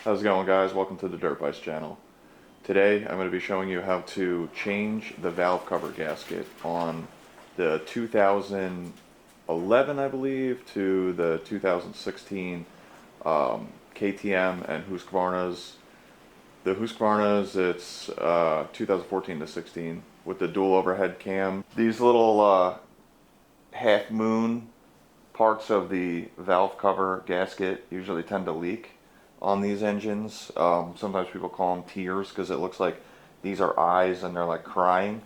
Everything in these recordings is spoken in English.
How's it going, guys? Welcome to the Dirt Bikes channel. Today I'm going to be showing you how to change the valve cover gasket on the 2011, I believe, to the 2016 KTM and Husqvarna's. The Husqvarna's, it's 2014 to 16 with the dual overhead cam. These little half moon parts of the valve cover gasket usually tend to leak on these engines. Sometimes people call them tears because it looks like these are eyes and they're like crying.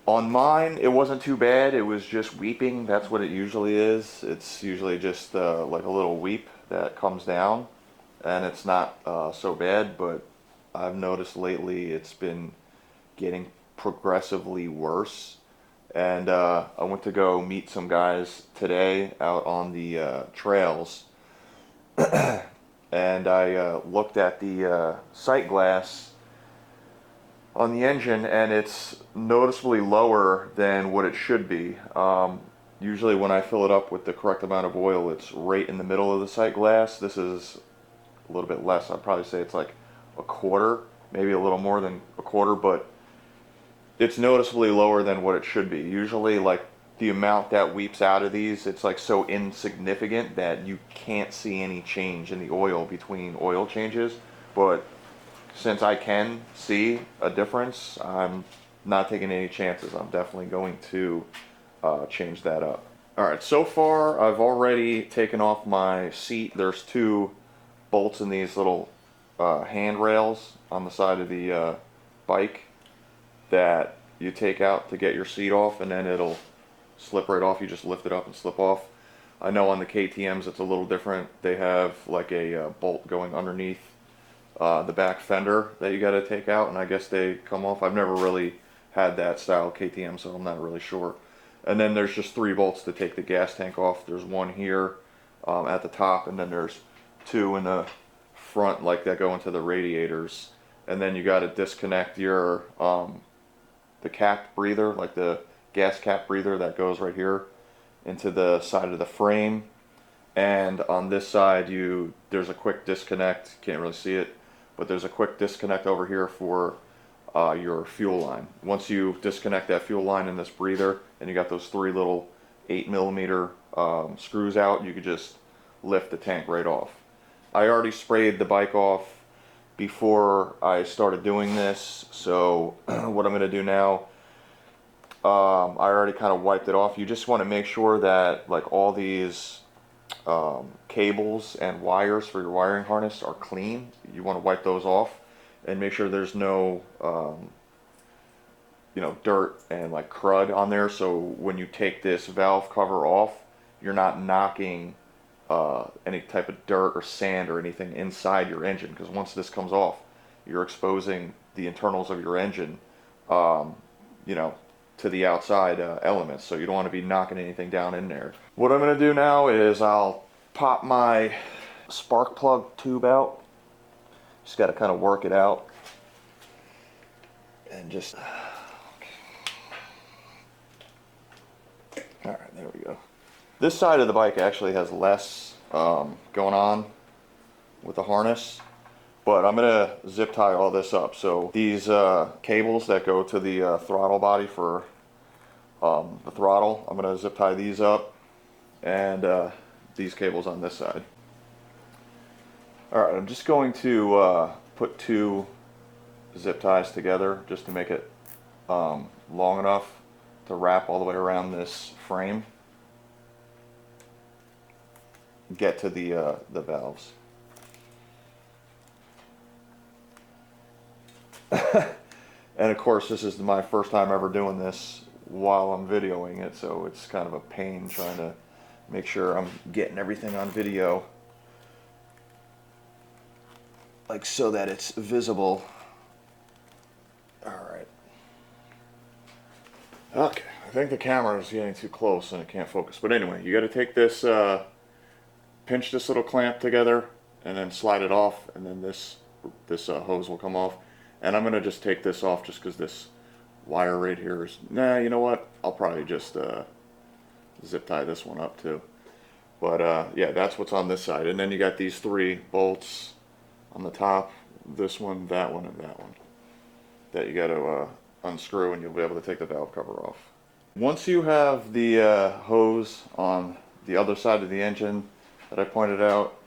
On mine, it wasn't too bad. It was just weeping. That's what it usually is. It's usually just like a little weep that comes down, and it's not so bad. But I've noticed lately it's been getting progressively worse. And I went to go meet some guys today out on the trails, and I looked at the sight glass on the engine, and it's noticeably lower than what it should be. Usually when I fill it up with the correct amount of oil, it's right in the middle of the sight glass. This is a little bit less. I'd probably say it's like a quarter, maybe a little more than a quarter, but it's noticeably lower than what it should be. Usually, like, the amount that weeps out of these, it's like so insignificant that you can't see any change in the oil between oil changes. But since I can see a difference, I'm not taking any chances. I'm definitely going to change that up. Alright, so far I've already taken off my seat. There's two bolts in these little handrails on the side of the bike that you take out to get your seat off, and then it'll slip right off. You just lift it up and slip off. I know on the KTM's it's a little different. They have like a bolt going underneath the back fender that you got to take out, and I guess they come off. I've never really had that style KTM, so I'm not really sure. And then there's just three bolts to take the gas tank off. There's one here at the top, and then there's two in the front, like that go into the radiators. And then you got to disconnect your the cap breather, like the gas cap breather that goes right here into the side of the frame. And on this side, there's a quick disconnect. Can't really see it, but there's a quick disconnect over here for your fuel line. Once you disconnect that fuel line in this breather, and you got those three little 8mm screws out, you could just lift the tank right off. I already sprayed the bike off before I started doing this, so what I'm going to do now, I already kind of wiped it off. You just want to make sure that like all these cables and wires for your wiring harness are clean. You want to wipe those off and make sure there's no dirt and like crud on there, so when you take this valve cover off, you're not knocking any type of dirt or sand or anything inside your engine, because once this comes off, you're exposing the internals of your engine to the outside elements, so you don't want to be knocking anything down in there. What I'm going to do now is I'll pop my spark plug tube out. Just got to kind of work it out and just alright, there we go. This side of the bike actually has less going on with the harness, but I'm going to zip tie all this up. So these cables that go to the throttle body for the throttle, I'm going to zip tie these up, and these cables on this side. Alright, I'm just going to put two zip ties together just to make it long enough to wrap all the way around this frame, get to the valves. And of course, this is my first time ever doing this while I'm videoing it, so it's kind of a pain trying to make sure I'm getting everything on video, like so that it's visible. Alright. Okay, I think the camera is getting too close and it can't focus. But anyway, you got to take this, pinch this little clamp together, and then slide it off, and then this hose will come off. And I'm going to just take this off just because this wire right here is, you know what, I'll probably just zip tie this one up too. But yeah, that's what's on this side. And then you got these three bolts on the top, this one, and that one, that you got to unscrew, and you'll be able to take the valve cover off. Once you have the hose on the other side of the engine that I pointed out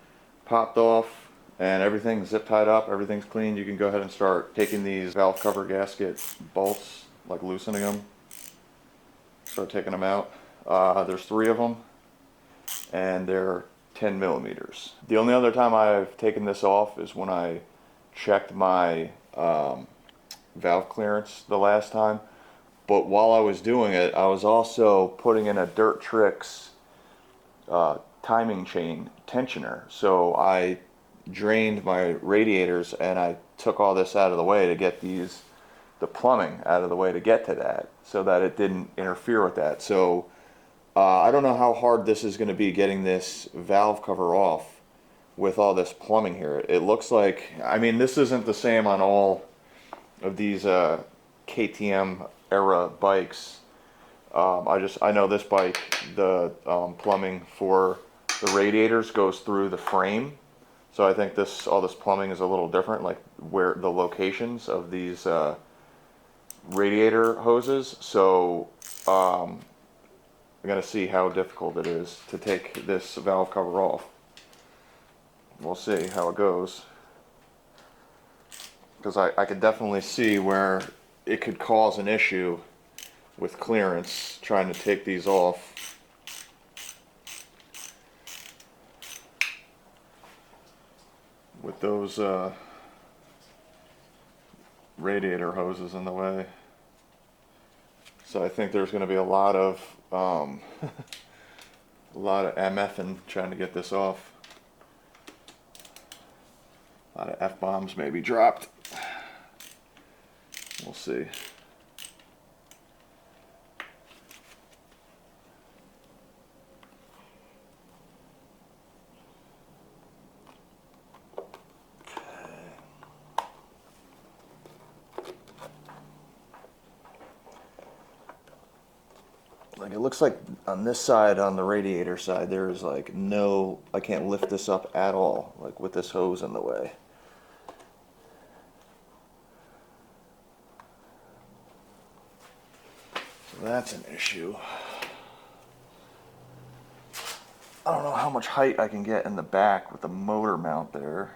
popped off and everything zip tied up, everything's clean, you can go ahead and start taking these valve cover gasket bolts, like loosening them. Start taking them out. There's 3 of them, and they're 10 millimeters. The only other time I've taken this off is when I checked my valve clearance the last time. But while I was doing it, I was also putting in a Dirt Tricks timing chain tensioner. So I drained my radiators and I took all this out of the way to get the plumbing out of the way to get to that, so that it didn't interfere with that. So I don't know how hard this is going to be getting this valve cover off with all this plumbing here. It looks like, I mean, this isn't the same on all of these KTM era bikes. I know this bike, the plumbing for the radiators goes through the frame. So I think all this plumbing is a little different, like where the locations of these radiator hoses. So I'm gonna see how difficult it is to take this valve cover off. We'll see how it goes, because I could definitely see where it could cause an issue with clearance trying to take these off. With those radiator hoses in the way. So I think there's going to be a lot of MFing trying to get this off. A lot of F-bombs maybe dropped. We'll see. Like, it looks like on this side, on the radiator side, there's like I can't lift this up at all, like with this hose in the way. So that's an issue. I don't know how much height I can get in the back with the motor mount there.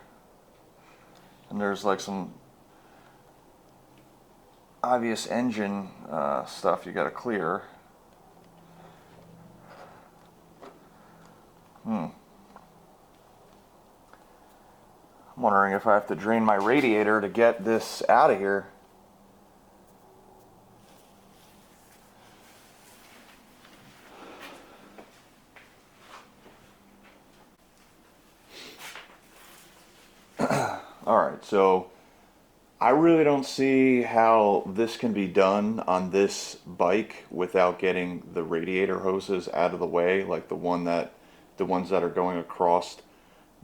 And there's like some obvious engine stuff you gotta clear. I'm wondering if I have to drain my radiator to get this out of here. Alright, so I really don't see how this can be done on this bike without getting the radiator hoses out of the way, like the ones that are going across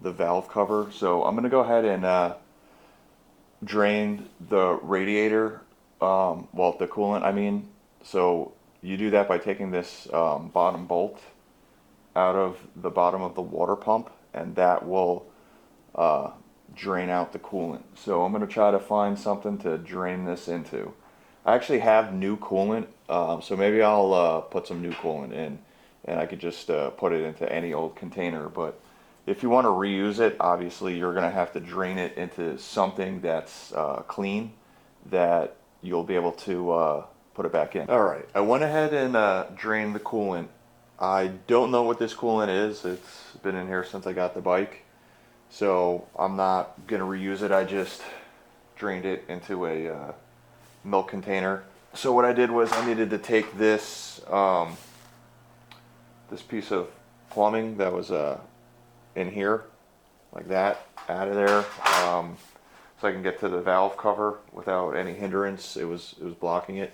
the valve cover. So I'm gonna go ahead and drain the radiator, well, the coolant, I mean. So you do that by taking this bottom bolt out of the bottom of the water pump, and that will drain out the coolant. So I'm going to try to find something to drain this into. I actually have new coolant, so maybe I'll put some new coolant in, and I could just put it into any old container. But if you want to reuse it, obviously you're going to have to drain it into something that's clean, that you'll be able to put it back in. Alright, I went ahead and drained the coolant. I don't know what this coolant is. It's been in here since I got the bike. So I'm not going to reuse it. I just drained it into a milk container. So what I did was I needed to take this this piece of plumbing that was in here, like that, out of there, so I can get to the valve cover without any hindrance. It was blocking it.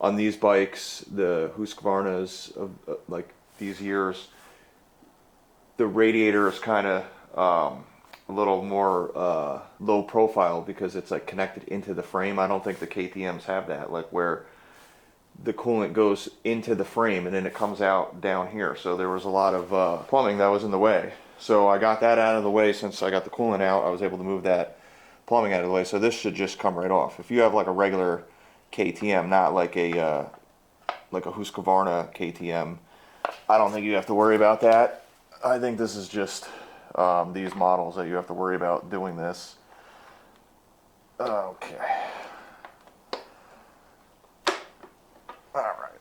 On these bikes, the Husqvarnas of like these years, the radiator is kind of a little more low profile because it's like connected into the frame. I don't think the KTMs have that, like where the coolant goes into the frame and then it comes out down here. So there was a lot of plumbing that was in the way. So I got that out of the way. Since I got the coolant out, I was able to move that plumbing out of the way. So this should just come right off. If you have like a regular KTM, not like a Husqvarna KTM, I don't think you have to worry about that. I think this is just these models that you have to worry about doing this. Okay. All right.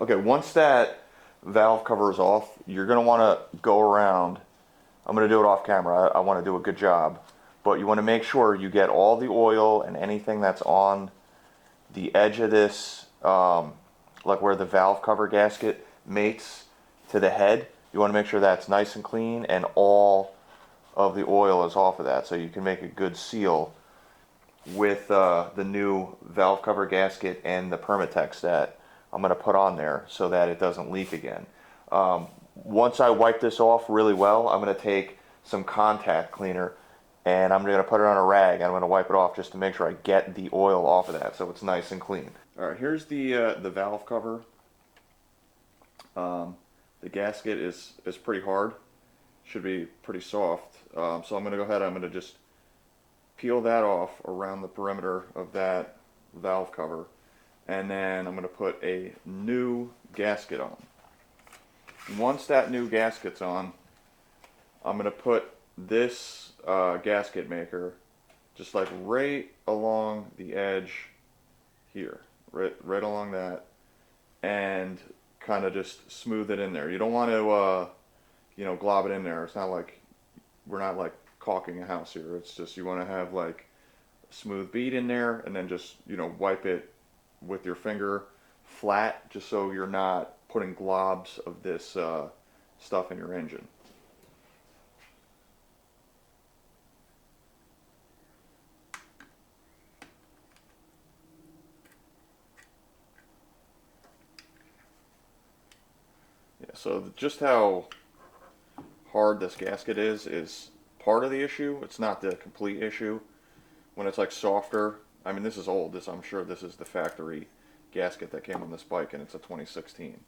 Okay, once that valve cover is off, you're going to want to go around. I'm going to do it off camera. I want to do a good job. But you want to make sure you get all the oil and anything that's on the edge of this, like where the valve cover gasket mates to the head. You want to make sure that's nice and clean and all of the oil is off of that, so you can make a good seal with the new valve cover gasket and the Permatex that I'm going to put on there so that it doesn't leak again. Once I wipe this off really well, I'm going to take some contact cleaner and I'm going to put it on a rag and I'm going to wipe it off just to make sure I get the oil off of that so it's nice and clean. All right, here's the valve cover. The gasket is pretty hard, should be pretty soft. So I'm going to go ahead, I'm going to just peel that off around the perimeter of that valve cover, and then I'm going to put a new gasket on. Once that new gasket's on, I'm going to put this gasket maker just like right along the edge here, right along that, and kind of just smooth it in there. You don't want to glob it in there. It's not like, we're not like caulking a house here. It's just, you want to have like a smooth bead in there, and then just, wipe it with your finger flat, just so you're not putting globs of this stuff in your engine. Yeah, so just how hard this gasket is part of the issue. It's not the complete issue. When it's like softer, I mean, this is old. I'm sure this is the factory gasket that came on this bike, and it's a 2016.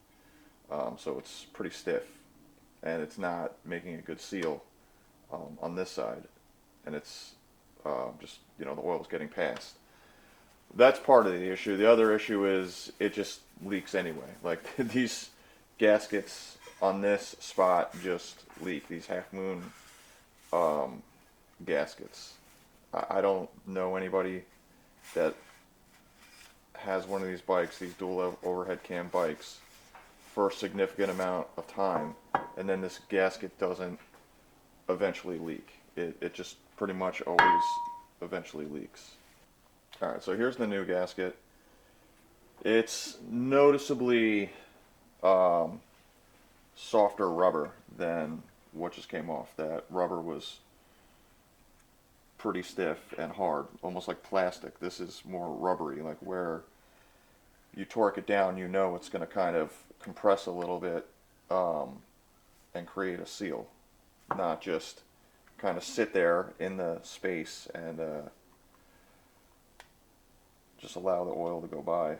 So it's pretty stiff, and it's not making a good seal on this side, and it's just, the oil's getting passed. That's part of the issue. The other issue is it just leaks anyway. Like these gaskets on this spot just leak. These half moon gaskets. I don't know anybody that has one of these bikes, these dual overhead cam bikes, for a significant amount of time, and then this gasket doesn't eventually leak. It just pretty much always eventually leaks. Alright, so here's the new gasket. It's noticeably softer rubber than what just came off. That rubber was pretty stiff and hard, almost like plastic. This is more rubbery, like where you torque it down, it's going to kind of compress a little bit and create a seal, not just kind of sit there in the space and just allow the oil to go by.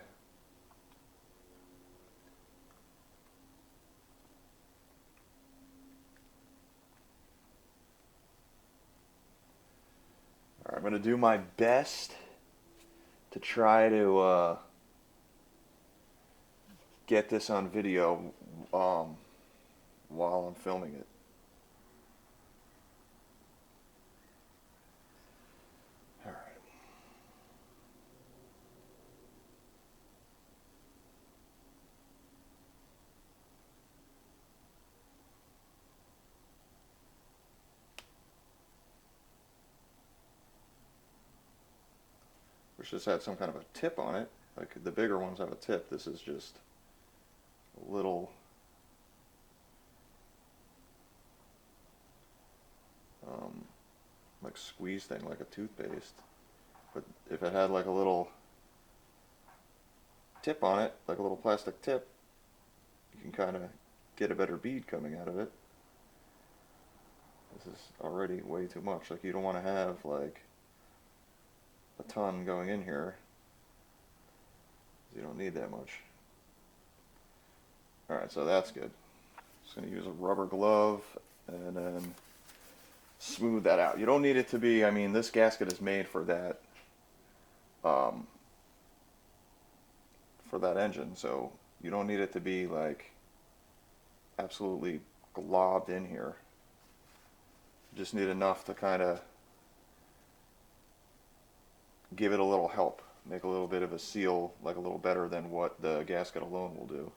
All right, I'm going to do my best to try to get this on video while I'm filming it. All right. Wish this had some kind of a tip on it. Like the bigger ones have a tip. This is just a little like squeeze thing, like a toothpaste. But if it had like a little tip on it, like a little plastic tip, you can kind of get a better bead coming out of it. This is already way too much. Like, you don't want to have like a ton going in here. You don't need that much. Alright, so that's good. Just going to use a rubber glove and then smooth that out. You don't need it to be, I mean, this gasket is made um, for that engine, so you don't need it to be like absolutely globbed in here. You just need enough to kind of give it a little help, make a little bit of a seal, like a little better than what the gasket alone will do.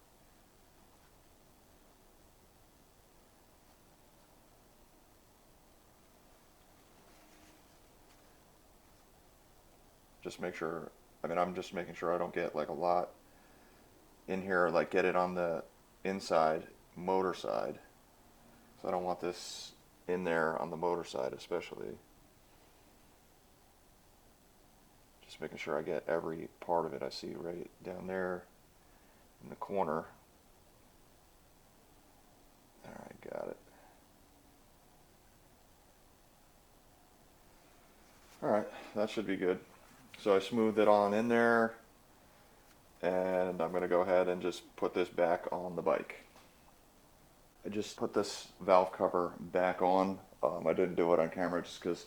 Just make sure, I mean, I'm just making sure I don't get like a lot in here, like get it on the inside motor side. So I don't want this in there on the motor side especially. Just making sure I get every part of it I see right down there in the corner. Alright, got it. Alright, that should be good. So I smoothed it on in there, and I'm going to go ahead and just put this back on the bike. I just put this valve cover back on. I didn't do it on camera just because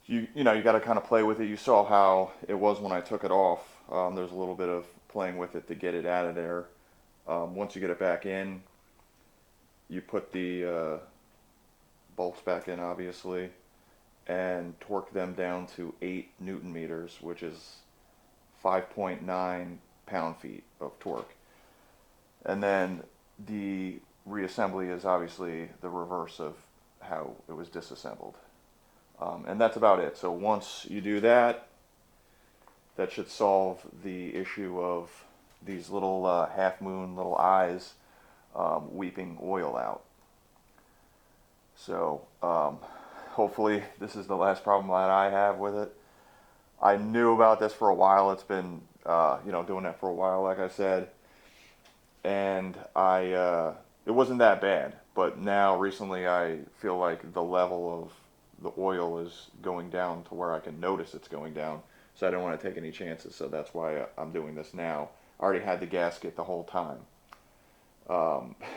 you know, you got to kind of play with it. You saw how it was when I took it off. There's a little bit of playing with it to get it out of there. Once you get it back in, you put the bolts back in, obviously, and torque them down to 8 Newton meters, which is 5.9 pound-feet of torque. And then the reassembly is obviously the reverse of how it was disassembled. And that's about it. So once you do that, that should solve the issue of these little half-moon little eyes weeping oil out. So hopefully this is the last problem that I have with it. I knew about this for a while. It's been you know, doing that for a while, like I said, and it wasn't that bad. But now recently I feel like the level of the oil is going down to where I can notice it's going down. So I don't want to take any chances. So that's why I'm doing this now. I already had the gasket the whole time.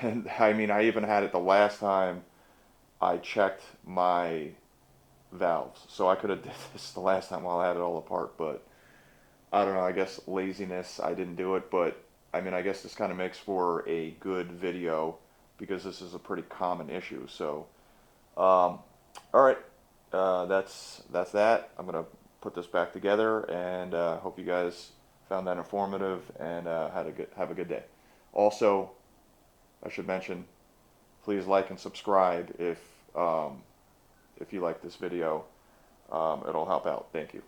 And I mean, I even had it the last time I checked my valves. So I could have did this the last time while I had it all apart, but I don't know, I guess laziness, I didn't do it, but I mean, I guess this kind of makes for a good video because this is a pretty common issue. So, all right, that's that. I'm gonna put this back together, and hope you guys found that informative and have a good day. Also, I should mention, please like and subscribe if you like this video. It'll help out. Thank you.